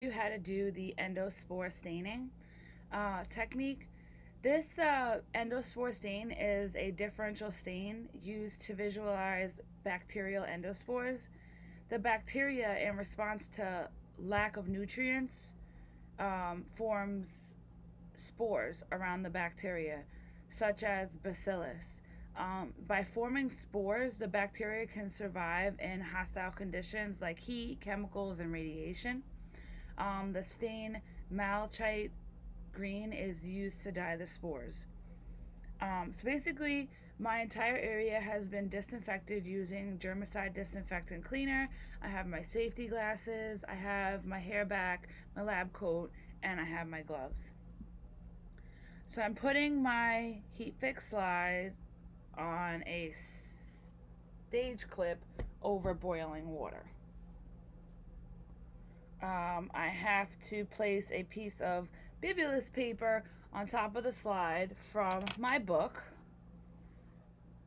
You how to do the endospore staining technique. This endospore stain is a differential stain used to visualize bacterial endospores. The bacteria, in response to lack of nutrients, forms spores around the bacteria, such as bacillus. By forming spores, the bacteria can survive in hostile conditions like heat, chemicals, and radiation. The stain malachite green is used to dye the spores. So basically, my entire area has been disinfected using germicide disinfectant cleaner. I have my safety glasses, I have my hair back, my lab coat, and I have my gloves. So I'm putting my heat fix slide on a stage clip over boiling water. I have to place a piece of bibulous paper on top of the slide from my book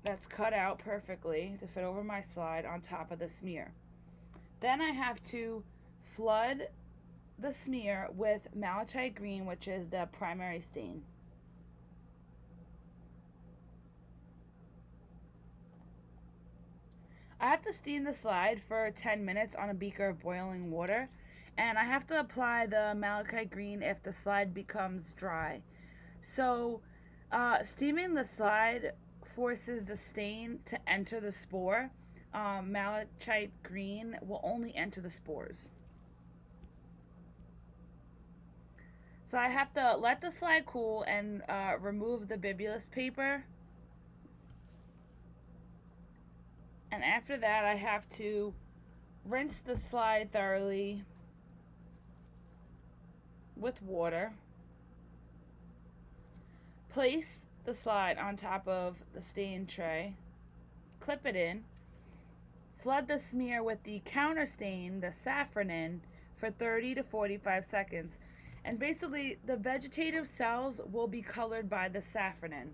that's cut out perfectly to fit over my slide on top of the smear. Then I have to flood the smear with malachite green, which is the primary stain. I have to steam the slide for 10 minutes on a beaker of boiling water, and I have to apply the malachite green if the slide becomes dry. So, steaming the slide forces the stain to enter the spore. Malachite green will only enter the spores. So I have to let the slide cool and remove the bibulous paper. And after that, I have to rinse the slide thoroughly with water. Place the slide on top of the stain tray. Clip it in. Flood the smear with the counter stain, the safranin, for 30 to 45 seconds. And basically, the vegetative cells will be colored by the safranin.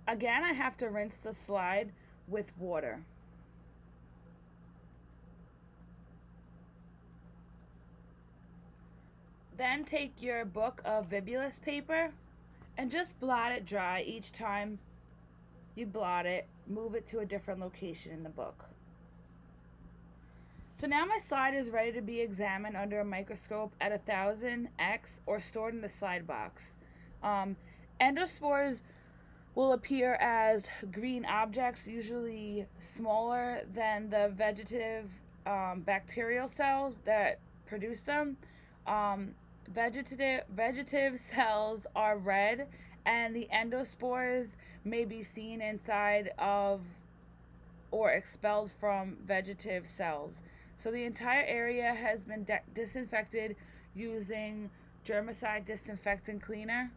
Again, I have to rinse the slide with water. Then take your book of bibulous paper and just blot it dry. Each time you blot it, move it to a different location in the book. So now my slide is ready to be examined under a microscope at 1000x or stored in the slide box. Endospores will appear as green objects, usually smaller than the vegetative bacterial cells that produce them. Vegetative cells are red, and the endospores may be seen inside of or expelled from vegetative cells. So the entire area has been disinfected using germicide disinfectant cleaner.